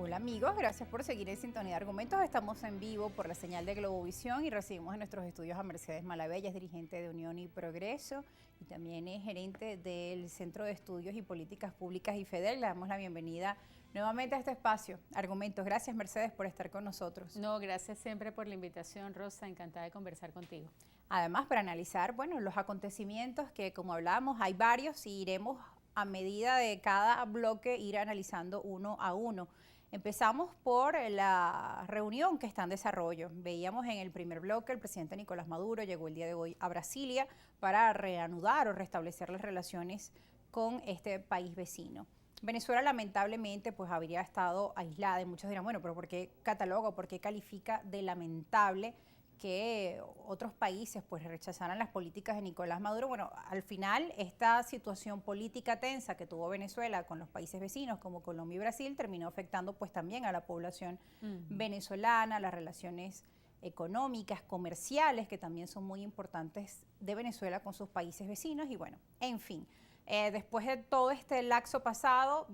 Hola amigos, gracias por seguir en Sintonía de Argumentos. Estamos en vivo por la señal de Globovisión y recibimos en nuestros estudios a Mercedes Malavella, es dirigente de Unión y Progreso y también es gerente del Centro de Estudios y Políticas Públicas IFEDEL. Le damos la bienvenida nuevamente a este espacio, Argumentos. Gracias Mercedes por estar con nosotros. No, gracias siempre por la invitación, Rosa, encantada de conversar contigo. Además, para analizar, bueno, los acontecimientos que como hablábamos hay varios y iremos a medida de cada bloque ir analizando uno a uno. Empezamos por la reunión que está en desarrollo. Veíamos en el primer bloque el presidente Nicolás Maduro llegó el día de hoy a Brasilia para reanudar o restablecer las relaciones con este país vecino. Venezuela lamentablemente pues habría estado aislada y muchos dirán, bueno, pero ¿por qué cataloga, por qué califica de lamentable que otros países pues rechazaran las políticas de Nicolás Maduro? Bueno, al final esta situación política tensa que tuvo Venezuela con los países vecinos como Colombia y Brasil terminó afectando pues también a la población venezolana, las relaciones económicas, comerciales, que también son muy importantes de Venezuela con sus países vecinos y bueno, en fin, después de todo este lapso pasado,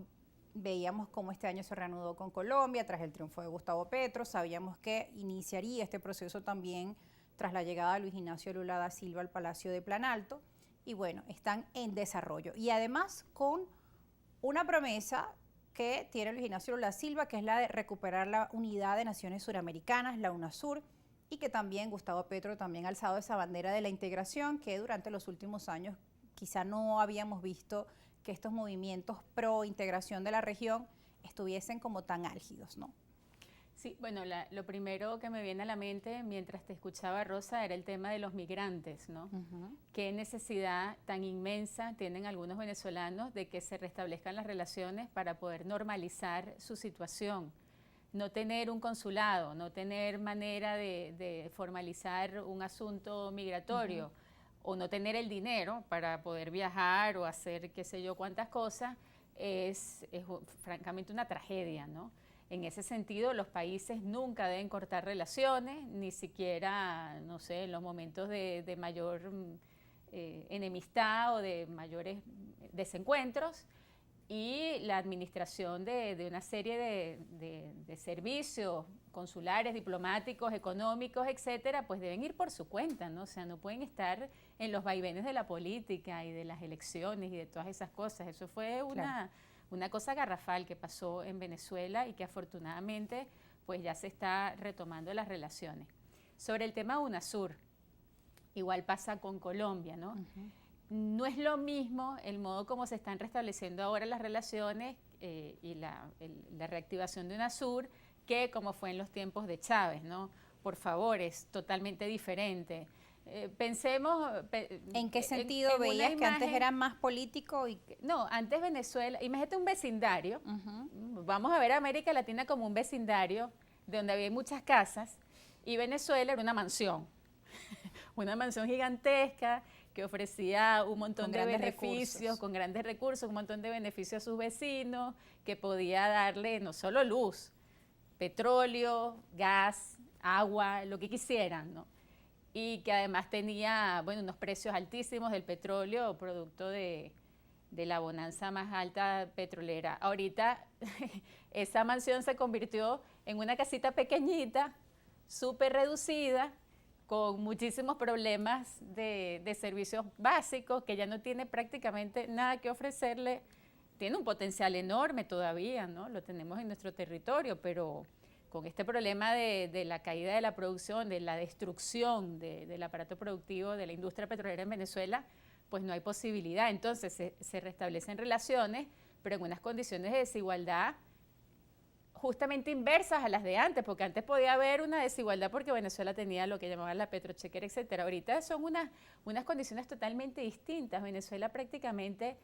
veíamos cómo este año se reanudó con Colombia tras el triunfo de Gustavo Petro. Sabíamos que iniciaría este proceso también tras la llegada de Luis Ignacio Lula da Silva al Palacio de Planalto. Y bueno, están en desarrollo. Y además con una promesa que tiene Luis Ignacio Lula da Silva, que es la de recuperar la unidad de naciones suramericanas, la UNASUR, y que también Gustavo Petro también ha alzado esa bandera de la integración que durante los últimos años quizá no habíamos visto que estos movimientos pro integración de la región estuviesen como tan álgidos, ¿no? Sí, bueno, lo primero que me viene a la mente mientras te escuchaba, Rosa, era el tema de los migrantes, ¿no? Qué necesidad tan inmensa tienen algunos venezolanos de que se restablezcan las relaciones para poder normalizar su situación. No tener un consulado, no tener manera de formalizar un asunto migratorio, o no tener el dinero para poder viajar o hacer qué sé yo cuántas cosas, es francamente una tragedia, ¿no? En ese sentido, los países nunca deben cortar relaciones, ni siquiera, no sé, en los momentos de mayor enemistad o de mayores desencuentros. Y la administración de una serie de servicios consulares, diplomáticos, económicos, etcétera, pues deben ir por su cuenta, ¿no? O sea, no pueden estar en los vaivenes de la política y de las elecciones y de todas esas cosas. Eso fue una cosa garrafal que pasó en Venezuela y que afortunadamente pues ya se está retomando las relaciones. Sobre el tema UNASUR, igual pasa con Colombia, ¿no? No es lo mismo el modo como se están restableciendo ahora las relaciones y la reactivación de UNASUR que como fue en los tiempos de Chávez, ¿no? Por favor, es totalmente diferente. Pensemos... ¿En qué sentido veías que antes era más político? No, antes Venezuela, imagínate un vecindario, vamos a ver a América Latina como un vecindario donde había muchas casas y Venezuela era una mansión gigantesca que ofrecía un montón de beneficios, con grandes recursos, un montón de beneficios a sus vecinos, que podía darle no solo luz, petróleo, gas, agua, lo que quisieran, ¿no? Y que además tenía, bueno, unos precios altísimos del petróleo, producto de la bonanza más alta petrolera. Ahorita esa mansión se convirtió en una casita pequeñita, súper reducida, con muchísimos problemas de servicios básicos, que ya no tiene prácticamente nada que ofrecerle. Tiene un potencial enorme todavía, ¿no? Lo tenemos en nuestro territorio, pero con este problema de la caída de la producción, de la destrucción del aparato productivo de la industria petrolera en Venezuela, pues no hay posibilidad. Entonces se restablecen relaciones, pero en unas condiciones de desigualdad justamente inversas a las de antes, porque antes podía haber una desigualdad porque Venezuela tenía lo que llamaban la petrochequera, etcétera. Ahorita son unas condiciones totalmente distintas. Venezuela prácticamente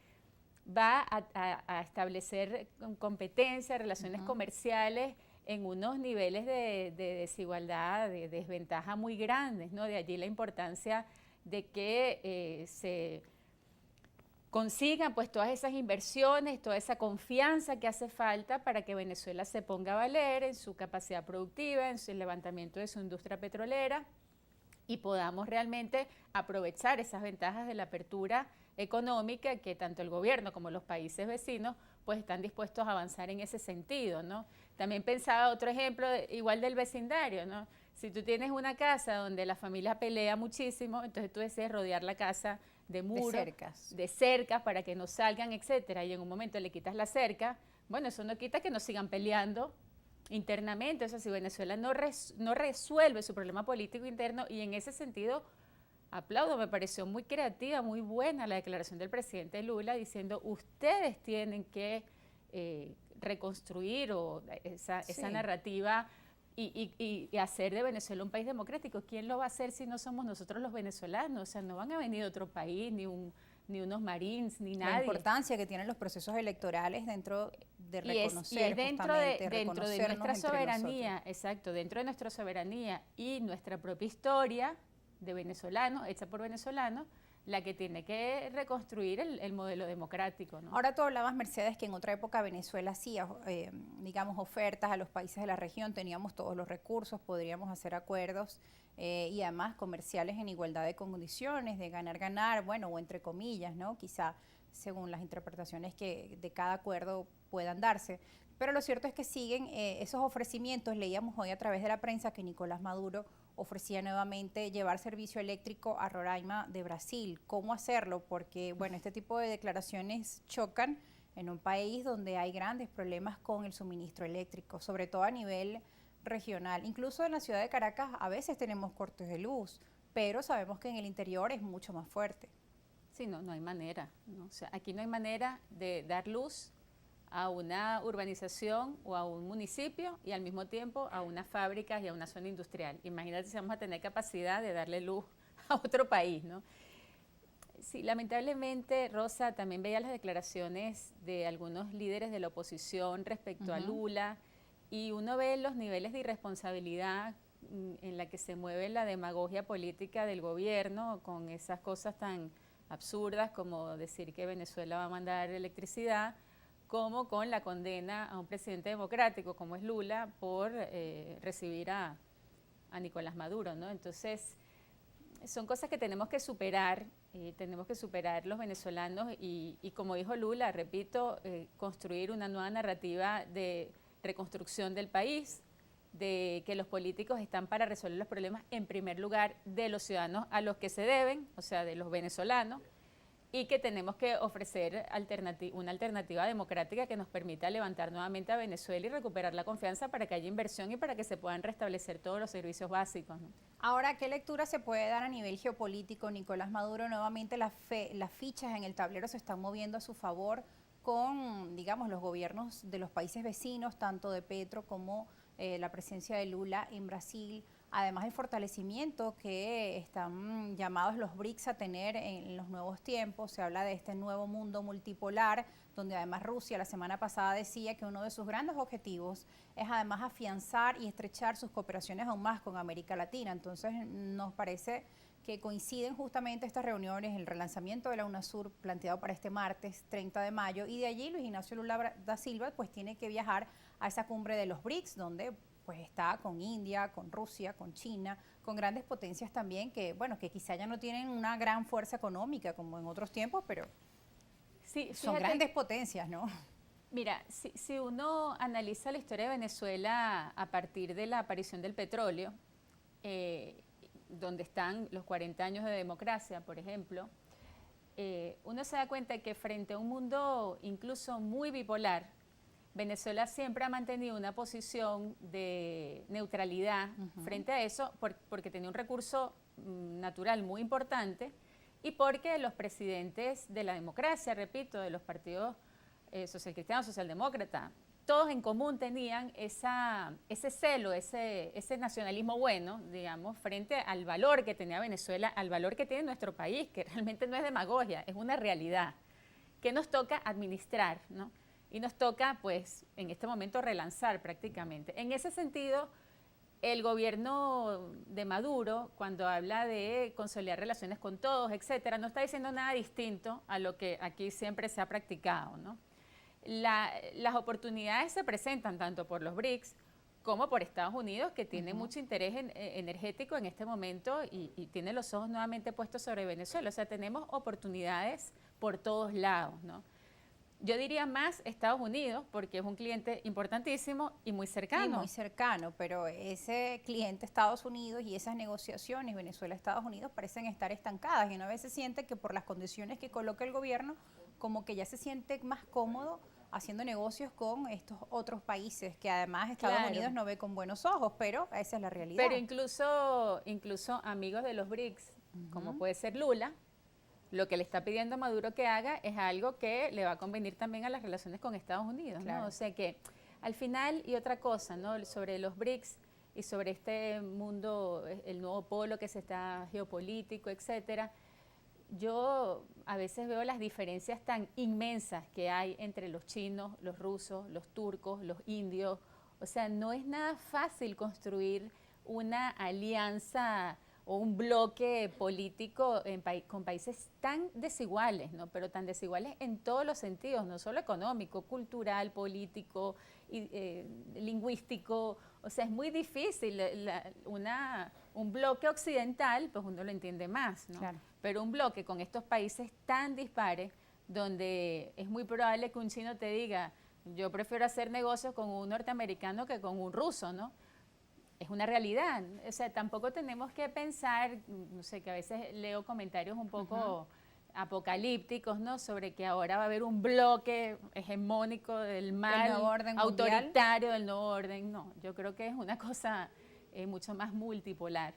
va a establecer competencias, relaciones comerciales en unos niveles de desigualdad, de desventaja muy grandes, ¿no? De allí la importancia de que se consigan pues todas esas inversiones, toda esa confianza que hace falta para que Venezuela se ponga a valer en su capacidad productiva, en el levantamiento de su industria petrolera y podamos realmente aprovechar esas ventajas de la apertura económica que tanto el gobierno como los países vecinos pues están dispuestos a avanzar en ese sentido, ¿no? También pensaba otro ejemplo, igual del vecindario, ¿no? Si tú tienes una casa donde la familia pelea muchísimo, entonces tú decides rodear la casa de muros, de cercas para que no salgan, etcétera, y en un momento le quitas la cerca, bueno, eso no quita que no sigan peleando internamente. O sea, si Venezuela no resuelve su problema político interno, y en ese sentido aplaudo, me pareció muy creativa, muy buena la declaración del presidente Lula diciendo ustedes tienen que reconstruir esa narrativa y hacer de Venezuela un país democrático. ¿Quién lo va a hacer si no somos nosotros los venezolanos? O sea, no van a venir de otro país, ni unos marines, ni nadie. La importancia que tienen los procesos electorales dentro de reconocer, y es dentro de nuestra soberanía, exacto, dentro de nuestra soberanía y nuestra propia historia de venezolanos, hecha por venezolanos, la que tiene que reconstruir el modelo democrático, ¿no? Ahora tú hablabas, Mercedes, que en otra época Venezuela hacía, digamos, ofertas a los países de la región, teníamos todos los recursos, podríamos hacer acuerdos y además comerciales en igualdad de condiciones, de ganar, bueno, o entre comillas, ¿no? Quizá según las interpretaciones que de cada acuerdo puedan darse. Pero lo cierto es que siguen esos ofrecimientos. Leíamos hoy a través de la prensa que Nicolás Maduro ofrecía nuevamente llevar servicio eléctrico a Roraima de Brasil. ¿Cómo hacerlo? Porque, bueno, este tipo de declaraciones chocan en un país donde hay grandes problemas con el suministro eléctrico, sobre todo a nivel regional. Incluso en la ciudad de Caracas a veces tenemos cortes de luz, pero sabemos que en el interior es mucho más fuerte. Sí, no hay manera, ¿no? O sea, aquí no hay manera de dar luz a una urbanización o a un municipio y al mismo tiempo a unas fábricas y a una zona industrial. Imagínate si vamos a tener capacidad de darle luz a otro país, ¿no? Sí, lamentablemente, Rosa, también veía las declaraciones de algunos líderes de la oposición respecto a Lula, y uno ve los niveles de irresponsabilidad en la que se mueve la demagogia política del gobierno con esas cosas tan absurdas como decir que Venezuela va a mandar electricidad, como con la condena a un presidente democrático como es Lula por recibir a Nicolás Maduro, ¿no? Entonces, son cosas que tenemos que superar los venezolanos y como dijo Lula, repito, construir una nueva narrativa de reconstrucción del país, de que los políticos están para resolver los problemas en primer lugar de los ciudadanos a los que se deben, o sea, de los venezolanos, y que tenemos que ofrecer una alternativa democrática que nos permita levantar nuevamente a Venezuela y recuperar la confianza para que haya inversión y para que se puedan restablecer todos los servicios básicos, ¿no? Ahora, ¿qué lectura se puede dar a nivel geopolítico? Nicolás Maduro, nuevamente las fichas en el tablero se están moviendo a su favor con, digamos, los gobiernos de los países vecinos, tanto de Petro como la presencia de Lula en Brasil. Además, el fortalecimiento que están llamados los BRICS a tener en los nuevos tiempos. Se habla de este nuevo mundo multipolar, donde además Rusia la semana pasada decía que uno de sus grandes objetivos es además afianzar y estrechar sus cooperaciones aún más con América Latina. Entonces, nos parece que coinciden justamente estas reuniones, el relanzamiento de la UNASUR planteado para este martes 30 de mayo, y de allí Luis Ignacio Lula da Silva pues tiene que viajar a esa cumbre de los BRICS, donde pues está con India, con Rusia, con China, con grandes potencias también que, bueno, que quizá ya no tienen una gran fuerza económica como en otros tiempos, pero sí, son grandes potencias, ¿no? Mira, si uno analiza la historia de Venezuela a partir de la aparición del petróleo, donde están los 40 años de democracia, por ejemplo, uno se da cuenta que frente a un mundo incluso muy bipolar, Venezuela siempre ha mantenido una posición de neutralidad frente a eso, porque tenía un recurso natural muy importante y porque los presidentes de la democracia, repito, de los partidos social cristiano, socialdemócrata, todos en común tenían ese celo, ese nacionalismo bueno, digamos, frente al valor que tenía Venezuela, al valor que tiene nuestro país, que realmente no es demagogia, es una realidad, que nos toca administrar, ¿no? Y nos toca, pues, en este momento relanzar prácticamente. En ese sentido, el gobierno de Maduro, cuando habla de consolidar relaciones con todos, etcétera, no está diciendo nada distinto a lo que aquí siempre se ha practicado, ¿no? Las oportunidades se presentan tanto por los BRICS como por Estados Unidos, que tiene mucho interés energético en este momento y tiene los ojos nuevamente puestos sobre Venezuela. O sea, tenemos oportunidades por todos lados, ¿no? Yo diría más Estados Unidos, porque es un cliente importantísimo y muy cercano. Y muy cercano, pero ese cliente Estados Unidos y esas negociaciones Venezuela-Estados Unidos parecen estar estancadas y una vez se siente que por las condiciones que coloca el gobierno, como que ya se siente más cómodo haciendo negocios con estos otros países que además Estados Unidos no ve con buenos ojos, pero esa es la realidad. Pero incluso amigos de los BRICS, como puede ser Lula, lo que le está pidiendo a Maduro que haga es algo que le va a convenir también a las relaciones con Estados Unidos, ¿no? O sea que al final, y otra cosa, ¿no? Sobre los BRICS y sobre este mundo, el nuevo polo que se está geopolítico, etcétera, yo a veces veo las diferencias tan inmensas que hay entre los chinos, los rusos, los turcos, los indios. O sea, no es nada fácil construir una alianza o un bloque político con países tan desiguales, ¿no? Pero tan desiguales en todos los sentidos, no solo económico, cultural, político, lingüístico. O sea, es muy difícil. Un bloque occidental, pues uno lo entiende más, ¿no? Claro. Pero un bloque con estos países tan dispares, donde es muy probable que un chino te diga, yo prefiero hacer negocios con un norteamericano que con un ruso, ¿no? Es una realidad. O sea, tampoco tenemos que pensar, no sé, que a veces leo comentarios un poco apocalípticos, ¿no? Sobre que ahora va a haber un bloque hegemónico del mal, nuevo orden autoritario del nuevo orden. No, yo creo que es una cosa mucho más multipolar,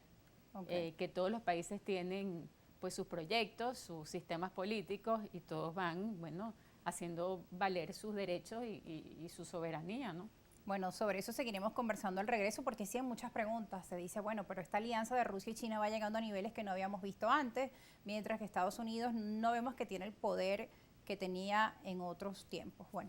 que todos los países tienen pues sus proyectos, sus sistemas políticos y todos van, bueno, haciendo valer sus derechos y su soberanía, ¿no? Bueno, sobre eso seguiremos conversando al regreso porque sí hay muchas preguntas. Se dice, bueno, pero esta alianza de Rusia y China va llegando a niveles que no habíamos visto antes, mientras que Estados Unidos no vemos que tiene el poder que tenía en otros tiempos. Bueno.